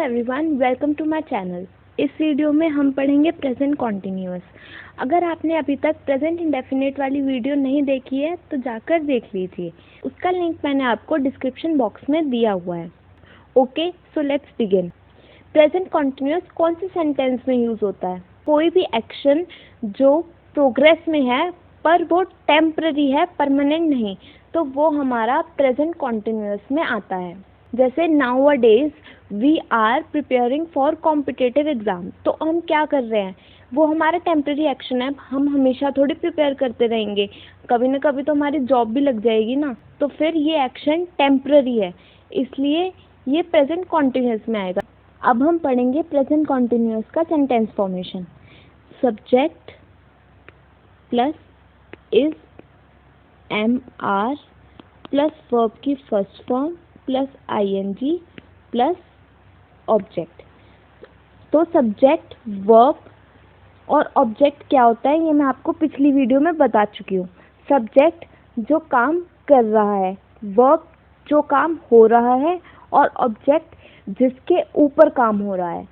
Everyone, welcome to my channel. इस video में हम पढ़ेंगे प्रेजेंट कॉन्टिन्यूअस। अगर आपने अभी तक प्रेजेंट इंडेफिनिट वाली वीडियो नहीं देखी है तो जाकर देख लीजिए। उसका लिंक मैंने आपको डिस्क्रिप्शन बॉक्स में दिया हुआ है। Okay, so let's begin. Present continuous कौन से सेंटेंस में यूज़ होता है? कोई भी एक्शन जो प्रोग्रेस में है पर वो टेम्पररी है, परमानेंट नहीं, तो वो हमारा प्रेजेंट कॉन्टिन्यूअस में आता है। जैसे nowadays we are preparing for competitive exam, तो हम क्या कर रहे हैं? वो हमारा टेम्पररी एक्शन है। हम हमेशा थोड़ी प्रिपेयर करते रहेंगे, कभी ना कभी तो हमारी जॉब भी लग जाएगी ना, तो फिर ये एक्शन टेम्पररी है, इसलिए ये प्रेजेंट कॉन्टिन्यूअस में आएगा। अब हम पढ़ेंगे प्रेजेंट कॉन्टिन्यूअस का sentence formation. Subject plus is am are plus verb की first form plus ING plus object. तो सब्जेक्ट, वर्ब और ऑब्जेक्ट क्या होता है ये मैं आपको पिछली वीडियो में बता चुकी हूँ। सब्जेक्ट जो काम कर रहा है, वर्ब जो काम हो रहा है और ऑब्जेक्ट जिसके ऊपर काम हो रहा है।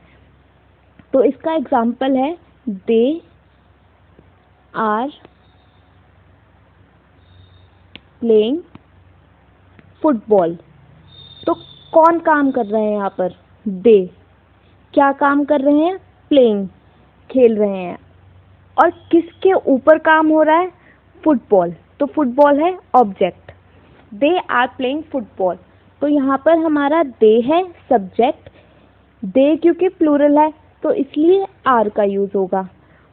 तो इसका एग्जाम्पल है दे आर प्लेइंग फुटबॉल। तो कौन काम कर रहे हैं यहाँ पर? दे। क्या काम कर रहे हैं? प्लेइंग, खेल रहे हैं। और किसके ऊपर काम हो रहा है? फुटबॉल। तो फुटबॉल है object. They are playing football. तो यहाँ पर हमारा दे है सब्जेक्ट। दे क्योंकि प्लूरल है तो इसलिए आर का यूज़ होगा।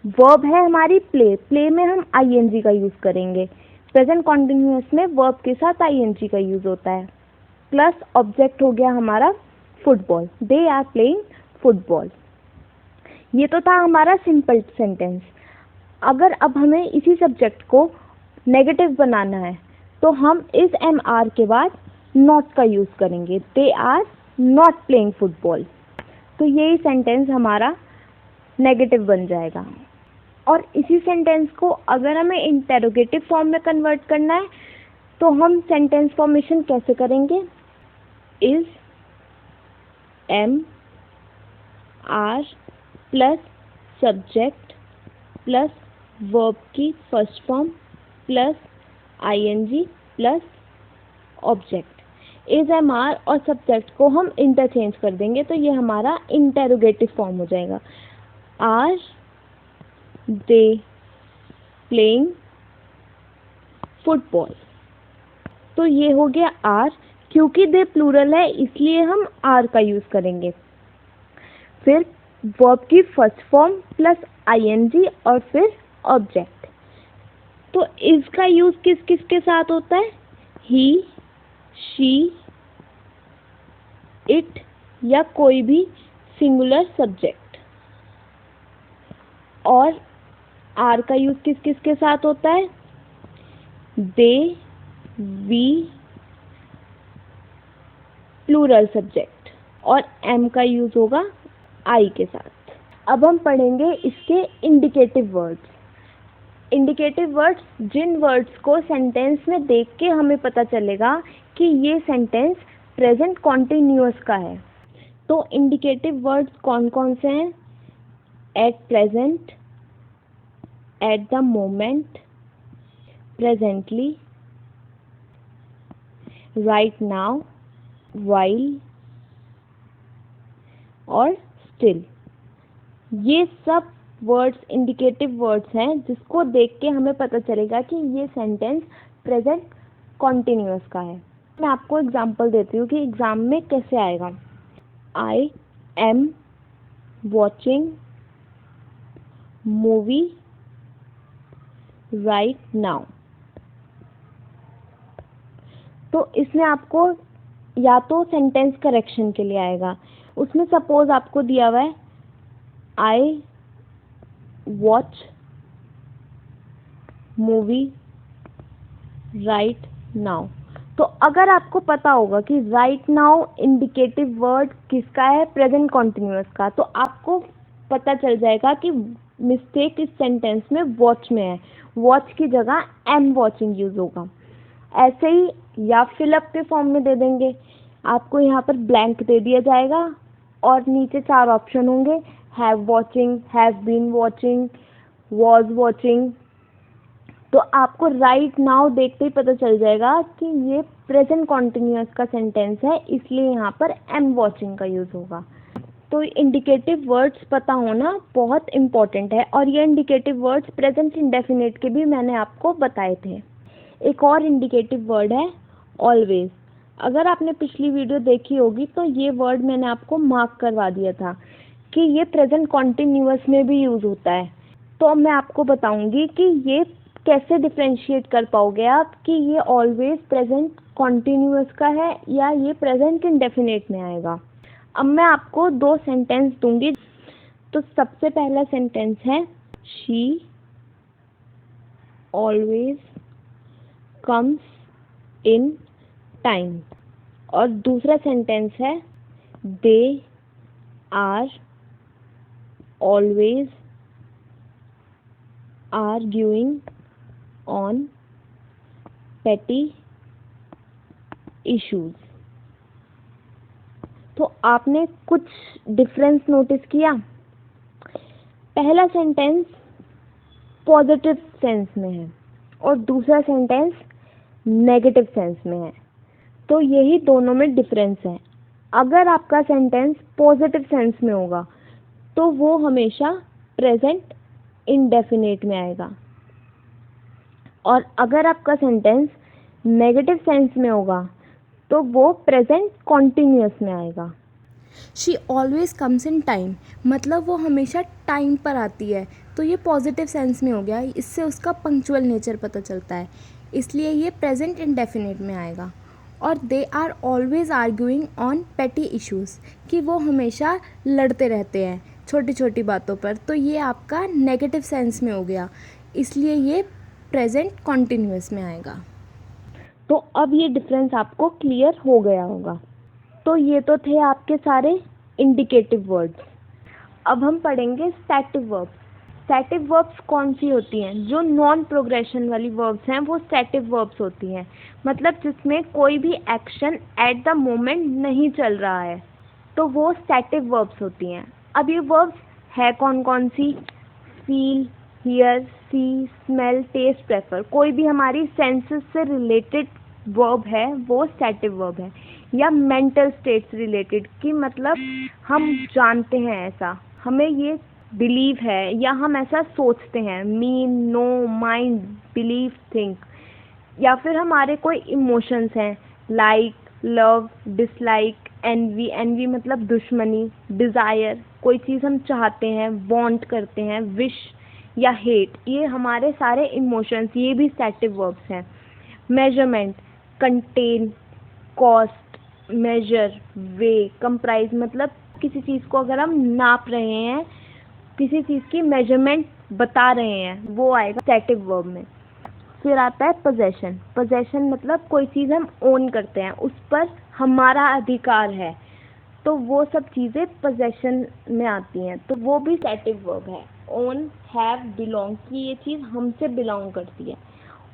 वर्ब है हमारी प्ले। प्ले में हम ING का यूज़ करेंगे। प्रेजेंट कॉन्टिन्यूअस में वर्ब के साथ ING का यूज़ होता है। प्लस ऑब्जेक्ट हो गया हमारा football. They are playing football. ये तो था हमारा सिंपल सेंटेंस। अगर अब हमें इसी सब्जेक्ट को नेगेटिव बनाना है तो हम इस MR के बाद नॉट का यूज़ करेंगे। They are not playing football. तो यही सेंटेंस हमारा नेगेटिव बन जाएगा। और इसी सेंटेंस को अगर हमें इंटेरोगेटिव फॉर्म में कन्वर्ट करना है तो हम सेंटेंस फॉर्मेशन कैसे करेंगे? Is am are plus subject plus verb की first form plus ING plus object. Is am are और सब्जेक्ट को हम इंटरचेंज कर देंगे तो ये हमारा इंटेरोगेटिव फॉर्म हो जाएगा। Are they playing football. तो ये हो गया आर। क्योंकि दे प्लूरल है इसलिए हम आर का यूज़ करेंगे। फिर वर्ब की फर्स्ट फॉर्म प्लस ING और फिर ऑब्जेक्ट। तो इसका यूज़ किस किस के साथ होता है? ही, शी, इट या कोई भी सिंगुलर सब्जेक्ट। और आर का यूज़ किस किस के साथ होता है? दे, वी, प्लूरल सब्जेक्ट। और एम का यूज़ होगा आई के साथ। अब हम पढ़ेंगे इसके इंडिकेटिव वर्ड्स। इंडिकेटिव वर्ड्स जिन वर्ड्स को सेंटेंस में देख के हमें पता चलेगा कि ये सेंटेंस प्रेजेंट कॉन्टिन्यूअस का है। तो इंडिकेटिव वर्ड्स कौन कौन से हैं? At present, at the moment, presently, right now, while और स्टिल। ये सब वर्ड्स इंडिकेटिव वर्ड्स हैं जिसको देख के हमें पता चलेगा कि ये सेंटेंस प्रेजेंट कॉन्टिन्यूअस का है। मैं आपको एग्जांपल देती हूँ कि एग्जाम में कैसे आएगा। I am watching movie right now. तो इसमें आपको या तो सेंटेंस करेक्शन के लिए आएगा। उसमें सपोज आपको दिया हुआ है I watch movie right now. तो अगर आपको पता होगा कि राइट नाउ इंडिकेटिव वर्ड किसका है? प्रेजेंट कॉन्टिन्यूअस का। तो आपको पता चल जाएगा कि मिस्टेक इस सेंटेंस में वॉच में है। वॉच की जगह एम वॉचिंग यूज होगा। ऐसे ही या फिलअप के फॉर्म में दे देंगे। आपको यहाँ पर ब्लैंक दे दिया जाएगा और नीचे 4 ऑप्शन होंगे, have watching, have been watching, was watching. तो आपको राइट नाउ देखते ही पता चल जाएगा कि ये प्रेजेंट कॉन्टिन्यूअस का सेंटेंस है, इसलिए यहाँ पर एम वॉचिंग का यूज़ होगा। तो इंडिकेटिव वर्ड्स पता होना बहुत इम्पॉर्टेंट है, और ये इंडिकेटिव वर्ड्स प्रेजेंट इंडेफिनिट के भी मैंने आपको बताए थे। एक और इंडिकेटिव वर्ड है ऑलवेज। अगर आपने पिछली वीडियो देखी होगी तो ये वर्ड मैंने आपको मार्क करवा दिया था कि ये प्रेजेंट कॉन्टिन्यूअस में भी यूज़ होता है। तो अब मैं आपको बताऊंगी कि ये कैसे डिफ्रेंशिएट कर पाओगे आप कि ये ऑलवेज प्रेजेंट कॉन्टिन्यूअस का है या ये प्रेजेंट इंडेफिनिट में आएगा। अब मैं आपको 2 सेंटेंस दूंगी। तो सबसे पहला सेंटेंस है she always comes in time, और दूसरा सेंटेंस है they are always arguing on petty issues. तो आपने कुछ डिफरेंस नोटिस किया? पहला सेंटेंस पॉजिटिव सेंस में है और दूसरा सेंटेंस नेगेटिव सेंस में है, तो यही दोनों में डिफरेंस है। अगर आपका सेंटेंस पॉजिटिव सेंस में होगा तो वो हमेशा प्रेजेंट इंडेफिनिट में आएगा, और अगर आपका सेंटेंस नेगेटिव सेंस में होगा तो वो प्रेजेंट कॉन्टिन्यूअस में आएगा। She always comes in time, मतलब वो हमेशा टाइम पर आती है, तो ये पॉजिटिव सेंस में हो गया, इससे उसका पंक्चुअल नेचर पता चलता है, इसलिए ये प्रेजेंट इंडेफिनिट में आएगा। और they are always arguing on petty issues, कि वो हमेशा लड़ते रहते हैं छोटी छोटी बातों पर, तो ये आपका नेगेटिव सेंस में हो गया, इसलिए ये प्रेजेंट कॉन्टिन्यूअस में आएगा। तो अब ये डिफरेंस आपको क्लियर हो गया होगा। तो ये तो थे आपके सारे इंडिकेटिव वर्ड्स। अब हम पढ़ेंगे स्टैटिव वर्ब्स। स्टैटिव वर्ब्स कौन सी होती हैं? जो नॉन प्रोग्रेशन वाली वर्ब्स हैं वो स्टैटिव वर्ब्स होती हैं, मतलब जिसमें कोई भी एक्शन एट द मोमेंट नहीं चल रहा है, तो वो स्टैटिव वर्ब्स होती हैं। अब ये वर्ब्स है कौन कौन सी? Feel, hear, see, smell, taste, prefer. कोई भी हमारी सेंसेस से रिलेटेड वर्ब है वो स्टैटिव वर्ब है। या मेंटल स्टेट से रिलेटेड, कि मतलब हम जानते हैं ऐसा, हमें ये बिलीव है या हम ऐसा सोचते हैं, mean, no, mind, believe, think. या फिर हमारे कोई इमोशंस हैं, like, love, dislike, envy. Envy मतलब दुश्मनी, डिज़ायर, कोई चीज़ हम चाहते हैं, वांट करते हैं, विश या हेट। ये हमारे सारे इमोशंस, ये भी स्टैटिव वर्ब्स हैं। मेजरमेंट, कंटेन, कॉस्ट, मेजर, वे, कंप्राइज, मतलब किसी चीज़ को अगर हम नाप रहे हैं, किसी चीज़ की मेजरमेंट बता रहे हैं, वो आएगा स्टैटिव वर्ब में। फिर आता है पोजेशन। पोजेशन मतलब कोई चीज़ हम ओन करते हैं, उस पर हमारा अधिकार है, तो वो सब चीज़ें पोजेशन में आती हैं, तो वो भी स्टैटिव वर्ब है। ओन, हैव, बिलोंग, की ये चीज़ हमसे बिलोंग करती है।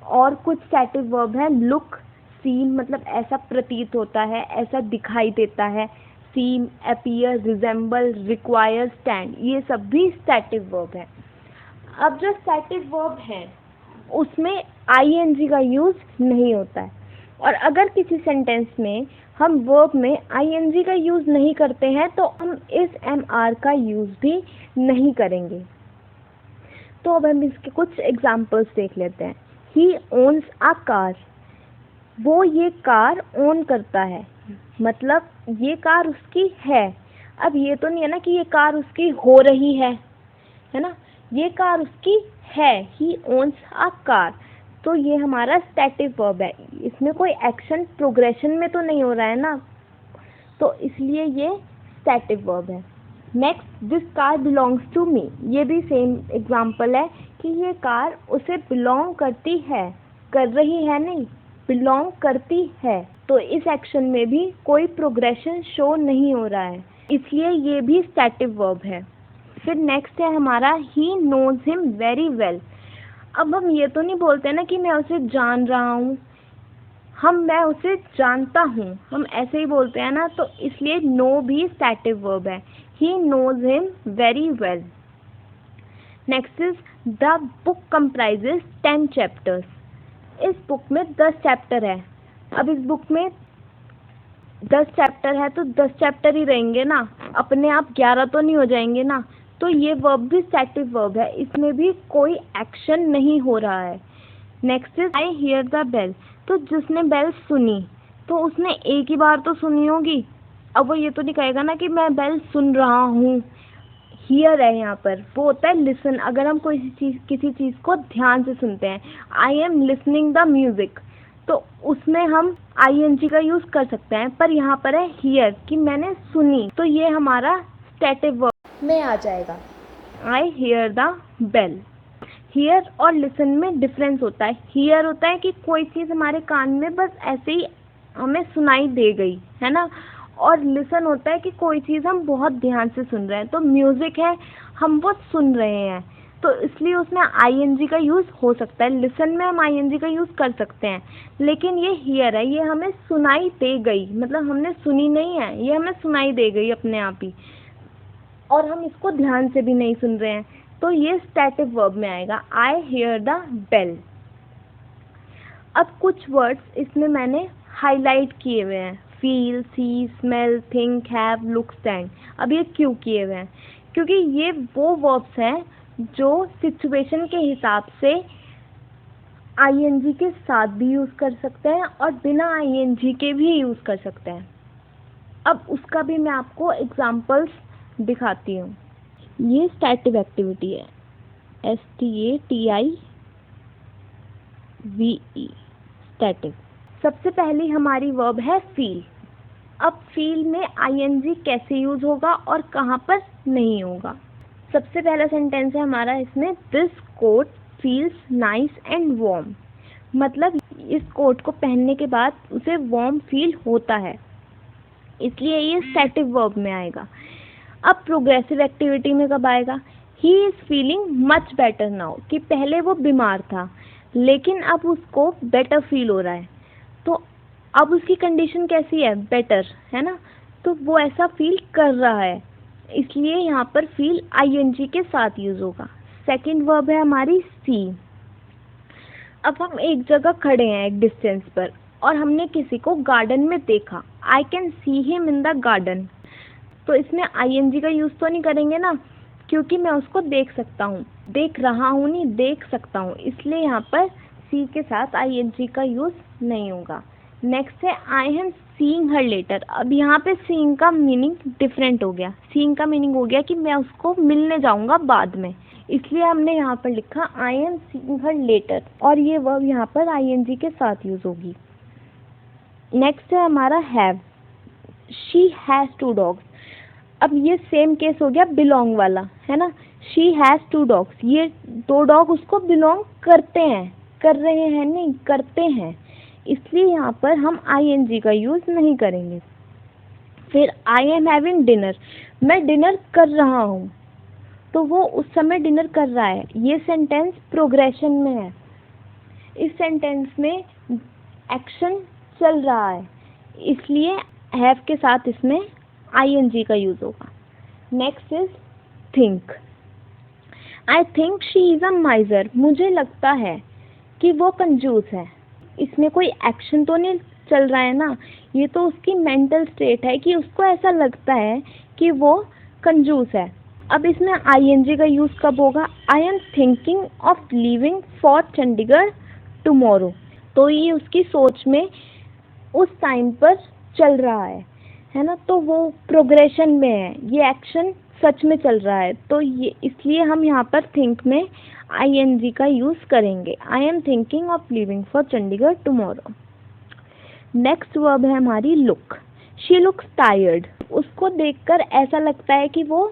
और कुछ स्टैटिव वर्ब है लुक, सीम, मतलब ऐसा प्रतीत होता है, ऐसा दिखाई देता है। सीम, अपीयर, रिजेंबल, रिक्वायर, स्टैंड, ये सब भी स्टैटिव वर्ब है। अब जो स्टैटिव वर्ब है उसमें आईएनजी का यूज़ नहीं होता है, और अगर किसी सेंटेंस में हम वर्ब में आईएनजी का यूज़ नहीं करते हैं तो हम इस एमआर का यूज़ भी नहीं करेंगे। तो अब हम इसके कुछ एग्जाम्पल्स देख लेते हैं। ही ओन्स अ कार, वो ये कार ओन करता है, मतलब ये कार उसकी है। अब ये तो नहीं है ना कि ये कार उसकी हो रही है ना, ये कार उसकी है। ही ओन्स अ कार, तो ये हमारा स्टैटिव वर्ब है, इसमें कोई एक्शन प्रोग्रेशन में तो नहीं हो रहा है ना, तो इसलिए ये स्टैटिव वर्ब है। Next, this car belongs to me, ये भी सेम एग्जाम्पल है कि ये कार उसे बिलोंग करती है, कर रही है नहीं, बिलोंग करती है, तो इस एक्शन में भी कोई प्रोग्रेशन शो नहीं हो रहा है, इसलिए ये भी स्टैटिव वर्ब है। फिर नेक्स्ट है हमारा he knows him very well. अब हम ये तो नहीं बोलते ना कि मैं उसे जान रहा हूँ, मैं उसे जानता हूँ, हम ऐसे ही बोलते हैं ना, तो इसलिए नो भी स्टैटिक वर्ब है। He knows him very well. Next is the book comprises 10 chapters. इस बुक में 10 चैप्टर है। अब इस बुक में 10 चैप्टर है तो 10 चैप्टर ही रहेंगे ना, अपने आप 11 तो नहीं हो जाएंगे ना। तो ये वर्ब भी स्टैटिक वर्ब है, इसमें भी कोई एक्शन नहीं हो रहा है। Next is I hear the bell. तो जिसने बेल सुनी तो उसने एक ही बार तो सुनी होगी। अब वो ये तो नहीं कहेगा ना कि मैं बेल सुन रहा हूँ। हियर है यहाँ पर, वो होता है लिसन। अगर हम किसी चीज़ को ध्यान से सुनते हैं, I am listening the music, तो उसमें हम ing का यूज़ कर सकते हैं। पर यहाँ पर है हियर कि मैंने सुनी, तो ये हमारा स्टैटिक वर्ब में आ जाएगा। I hear the bell. Hear और लिसन में डिफरेंस होता है। हियर होता है कि कोई चीज़ हमारे कान में बस ऐसे ही हमें सुनाई दे गई है ना, और लिसन होता है कि कोई चीज़ हम बहुत ध्यान से सुन रहे हैं। तो म्यूज़िक है, हम वो सुन रहे हैं, तो इसलिए उसमें ing का यूज़ हो सकता है। लिसन में हम ing का यूज़ कर सकते हैं, लेकिन ये हियर है, ये हमें सुनाई दे गई, मतलब हमने सुनी नहीं है, ये हमें सुनाई दे गई अपने आप ही, और हम इसको ध्यान से भी नहीं सुन रहे हैं, तो ये स्टैटिक वर्ब में आएगा। I hear the bell. अब कुछ वर्ड्स इसमें मैंने हाईलाइट किए हुए हैं, feel, see, smell, think, have, look, stand. अब ये क्यों किए हुए हैं? क्योंकि ये वो वर्ब्स हैं जो सिचुएशन के हिसाब से ing के साथ भी यूज़ कर सकते हैं और बिना ing के भी यूज़ कर सकते हैं। अब उसका भी मैं आपको एग्जांपल्स दिखाती हूँ। ये स्टैटिक एक्टिविटी है, STATIVE, स्टैटिक। सबसे पहली हमारी वर्ब है फील। अब फील में ing कैसे यूज़ होगा और कहाँ पर नहीं होगा? सबसे पहला सेंटेंस है हमारा इसमें, this coat feels nice and warm. मतलब इस कोट को पहनने के बाद उसे वार्म फील होता है, इसलिए ये स्टैटिक वर्ब में आएगा। अब प्रोग्रेसिव एक्टिविटी में कब आएगा? He is feeling much better now, कि पहले वो बीमार था लेकिन अब उसको बेटर फील हो रहा है, तो अब उसकी कंडीशन कैसी है? बेटर है ना, तो वो ऐसा फील कर रहा है, इसलिए यहाँ पर फील ing के साथ यूज़ होगा। सेकंड वर्ब है हमारी सी। अब हम एक जगह खड़े हैं एक डिस्टेंस पर और हमने किसी को गार्डन में देखा, I can see him in the garden. तो इसमें ing का यूज़ तो नहीं करेंगे ना, क्योंकि मैं उसको देख सकता हूँ, देख रहा हूँ नहीं, देख सकता हूँ, इसलिए यहाँ पर सी के साथ ing का यूज़ नहीं होगा। नेक्स्ट है I am seeing her letter. अब यहाँ पे सीइंग का मीनिंग डिफरेंट हो गया। सीइंग का मीनिंग हो गया कि मैं उसको मिलने जाऊँगा बाद में, इसलिए हमने यहाँ पर लिखा I am seeing her letter, और ये वर्ब यहाँ पर ing के साथ यूज़ होगी। नेक्स्ट है हमारा हैव। She has 2 dogs. अब ये सेम केस हो गया बिलोंग वाला, है ना। शी हैज़ 2 डॉग्स, ये 2 डॉग उसको बिलोंग करते हैं, कर रहे हैं नहीं, करते हैं, इसलिए यहाँ पर हम ing का यूज़ नहीं करेंगे। फिर आई एम हैविंग डिनर, मैं डिनर कर रहा हूँ, तो वो उस समय डिनर कर रहा है। ये सेंटेंस प्रोग्रेशन में है, इस सेंटेंस में एक्शन चल रहा है, इसलिए हैव के साथ इसमें ing का यूज़ होगा। Next is think. I think she is a माइजर, मुझे लगता है कि वो कंजूस है। इसमें कोई एक्शन तो नहीं चल रहा है ना, ये तो उसकी मेंटल स्टेट है कि उसको ऐसा लगता है कि वो कंजूस है। अब इसमें ing का यूज़ कब होगा? I am thinking of leaving for Chandigarh tomorrow, तो ये उसकी सोच में उस टाइम पर चल रहा है ना, तो वो प्रोग्रेशन में है, ये एक्शन सच में चल रहा है, तो ये इसलिए हम यहाँ पर थिंक में ing का यूज़ करेंगे। I am thinking of leaving for Chandigarh tomorrow. Next verb है हमारी लुक। शी लुक्स टायर्ड, उसको देखकर ऐसा लगता है कि वो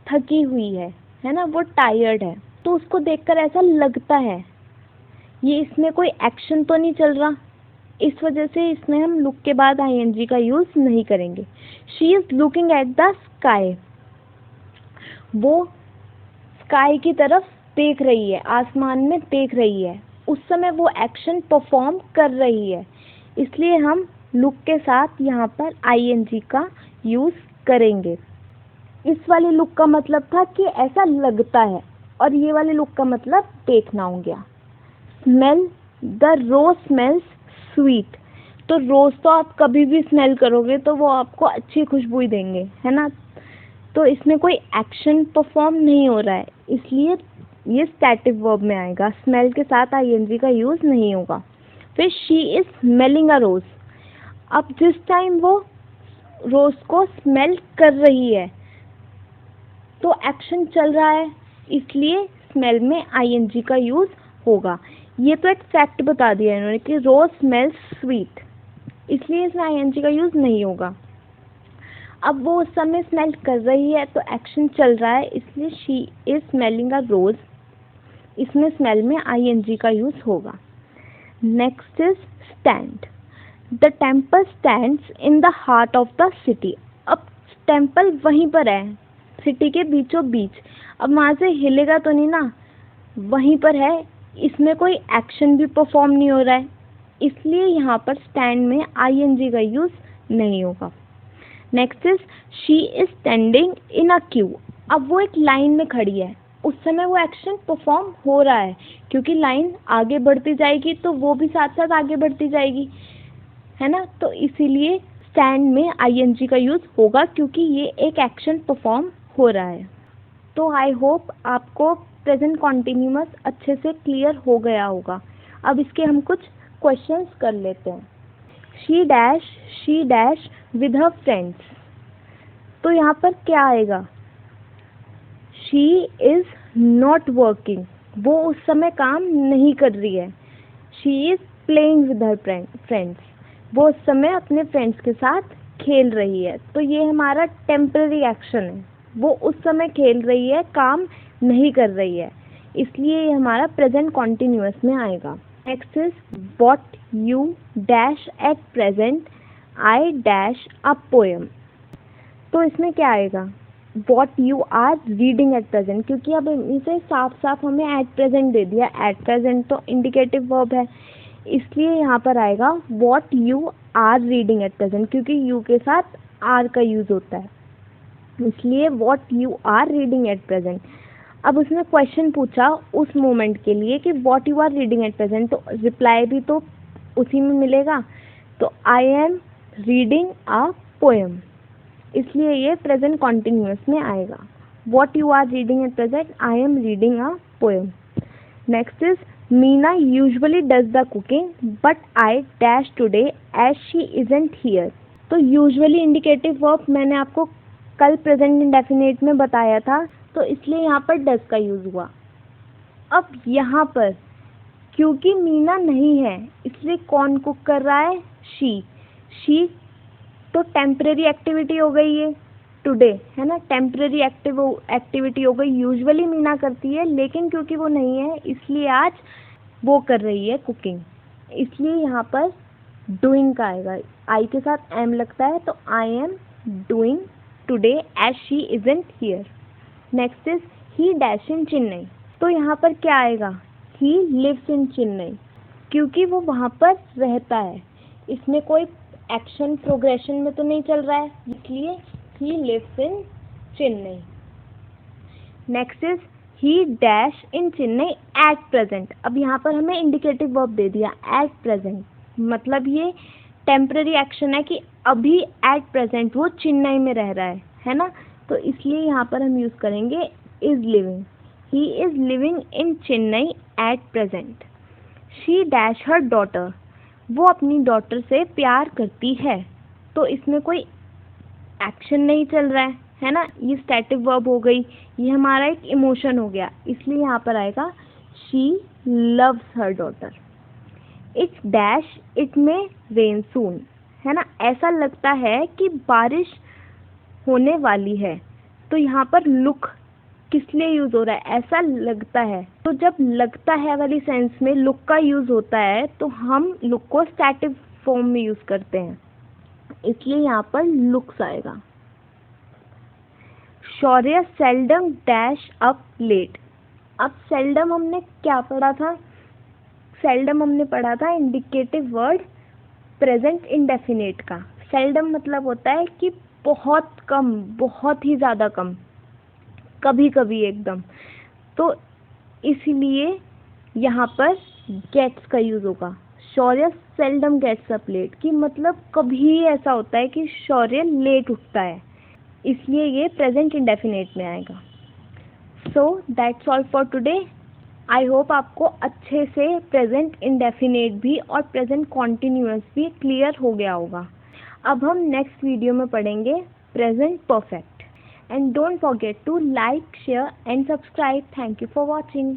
थकी हुई है ना, वो टायर्ड है, तो उसको देखकर ऐसा लगता है। ये इसमें कोई एक्शन तो नहीं चल रहा, इस वजह से इसमें हम लुक के बाद ing का यूज़ नहीं करेंगे। She is looking at the sky, वो स्काई की तरफ देख रही है, आसमान में देख रही है, उस समय वो एक्शन परफॉर्म कर रही है, इसलिए हम लुक के साथ यहाँ पर ing का यूज़ करेंगे। इस वाले लुक का मतलब था कि ऐसा लगता है, और ये वाले लुक का मतलब देखना हो गया। Smell, the rose smells sweet. तो रोज़ तो आप कभी भी स्मेल करोगे तो वो आपको अच्छी खुशबू ही देंगे, है ना। तो इसमें कोई एक्शन परफॉर्म नहीं हो रहा है, इसलिए ये स्टैटिक वर्ब में आएगा। स्मेल के साथ ing का यूज़ नहीं होगा। फिर शी इज़ स्मेलिंग अ रोज़। अब जिस टाइम वो रोज़ को स्मेल कर रही है तो एक्शन चल रहा है, इसलिए स्मेल में ing का यूज़ होगा। ये तो एक फैक्ट बता दिया इन्होंने कि रोज़ स्मेल्स स्वीट, इसलिए इसमें ing का यूज़ नहीं होगा। अब वो उस समय स्मेल कर रही है तो एक्शन चल रहा है, इसलिए शी इज़ स्मेलिंग अ रोज़। इसमें स्मेल में ing का यूज़ होगा। Next is stand. The temple stands in the heart of the city. अब टेम्पल वहीं पर है, सिटी के बीचों बीच। अब वहाँ से हिलेगा तो नहीं ना, वहीं पर है, इसमें कोई एक्शन भी परफॉर्म नहीं हो रहा है, इसलिए यहाँ पर स्टैंड में ing का यूज़ नहीं होगा। Next is she is standing in a Q. अब वो एक लाइन में खड़ी है, उस समय वो एक्शन परफॉर्म हो रहा है, क्योंकि लाइन आगे बढ़ती जाएगी तो वो भी साथ साथ आगे बढ़ती जाएगी, है ना। तो इसीलिए स्टैंड में ing का यूज़ होगा, क्योंकि ये एक एक्शन परफॉर्म हो रहा है। तो आई होप आपको प्रेजेंट कॉन्टिन्यूअस अच्छे से क्लियर हो गया होगा। अब इसके हम कुछ क्वेश्चंस कर लेते हैं। She dash with her friends. तो यहाँ पर क्या आएगा? She is not working. वो उस समय काम नहीं कर रही है। She is playing with her friends. वो उस समय अपने फ्रेंड्स के साथ खेल रही है। तो ये हमारा टेम्पररी एक्शन है, वो उस समय खेल रही है, काम नहीं कर रही है, इसलिए ये हमारा प्रेजेंट कॉन्टिन्यूअस में आएगा। Next is what you dash at present I dash a poem. तो इसमें क्या आएगा? What you are reading at present, क्योंकि अब इसे साफ साफ हमें एट प्रेजेंट दे दिया। एट प्रेजेंट तो इंडिकेटिव वर्ब है, इसलिए यहाँ पर आएगा what you are reading at present, क्योंकि यू के साथ आर का यूज़ होता है, इसलिए what you are reading at present. अब उसने क्वेश्चन पूछा उस मोमेंट के लिए कि what you are reading at present, तो रिप्लाई भी तो उसी में मिलेगा। तो I am reading a poem, इसलिए ये प्रेजेंट कॉन्टिन्यूअस में आएगा। What you are reading at present, I am reading a poem. Next is Meena usually does the cooking but I dash today as she isn't here. तो usually indicative verb मैंने आपको कल present indefinite में बताया था, तो इसलिए यहाँ पर डज का यूज़ हुआ। अब यहाँ पर क्योंकि मीना नहीं है, इसलिए कौन कुक कर रहा है? शी तो टेम्परेरी एक्टिविटी हो गई है, टुडे, है ना, टेम्परेरी एक्टिविटी हो गई। यूजुअली मीना करती है, लेकिन क्योंकि वो नहीं है इसलिए आज वो कर रही है कुकिंग, इसलिए यहाँ पर डूइंग का आएगा। आई के साथ एम लगता है, तो I am doing today as she isn't here. Next is he dash in Chennai. तो यहाँ पर क्या आएगा? ही लिव्स इन चेन्नई, क्योंकि वो वहाँ पर रहता है, इसमें कोई एक्शन प्रोग्रेशन में तो नहीं चल रहा है, इसलिए he lives in Chennai. Next is he dash in Chennai at present. अब यहाँ पर हमें इंडिकेटिव वर्ब दे दिया एट प्रेजेंट, मतलब ये टेम्पररी एक्शन है कि अभी एट प्रेजेंट वो चेन्नई में रह रहा है ना। तो इसलिए यहाँ पर हम यूज़ करेंगे is living. He is living in Chennai at present. She dash her daughter. वो अपनी डॉटर से प्यार करती है, तो इसमें कोई एक्शन नहीं चल रहा है ना, ये स्टैटिक वर्ब हो गई, ये हमारा एक इमोशन हो गया, इसलिए यहाँ पर आएगा she loves her daughter. It's dash it में रेन सून, है ना, ऐसा लगता है कि बारिश होने वाली है, तो यहाँ पर लुक किस लिए यूज़ हो रहा है? ऐसा लगता है। तो जब लगता है वाली सेंस में लुक का यूज़ होता है तो हम लुक को स्टैटिक फॉर्म में यूज़ करते हैं, इसलिए यहाँ पर लुक्स आएगा। शौर्य सेल्डम डैश अप लेट। अब सेल्डम हमने क्या पढ़ा था? सेल्डम हमने पढ़ा था इंडिकेटिव वर्ड प्रेजेंट इंडेफिनिट का सेल्डम मतलब होता है कि बहुत कम, बहुत ही ज़्यादा कम, कभी कभी एकदम। तो इसलिए यहाँ पर गेट्स का यूज़ होगा। शौर्य सेल्डम गेट्स अप लेट, कि मतलब कभी ऐसा होता है कि शौर्य लेट उठता है, इसलिए ये प्रेजेंट इंडेफिनिट में आएगा। So that's all for today. I hope आपको अच्छे से प्रेजेंट इंडेफिनिट भी और प्रेजेंट कॉन्टिन्यूअस भी क्लियर हो गया होगा। अब हम नेक्स्ट वीडियो में पढ़ेंगे present perfect. And don't forget to like, share and subscribe. Thank you for watching.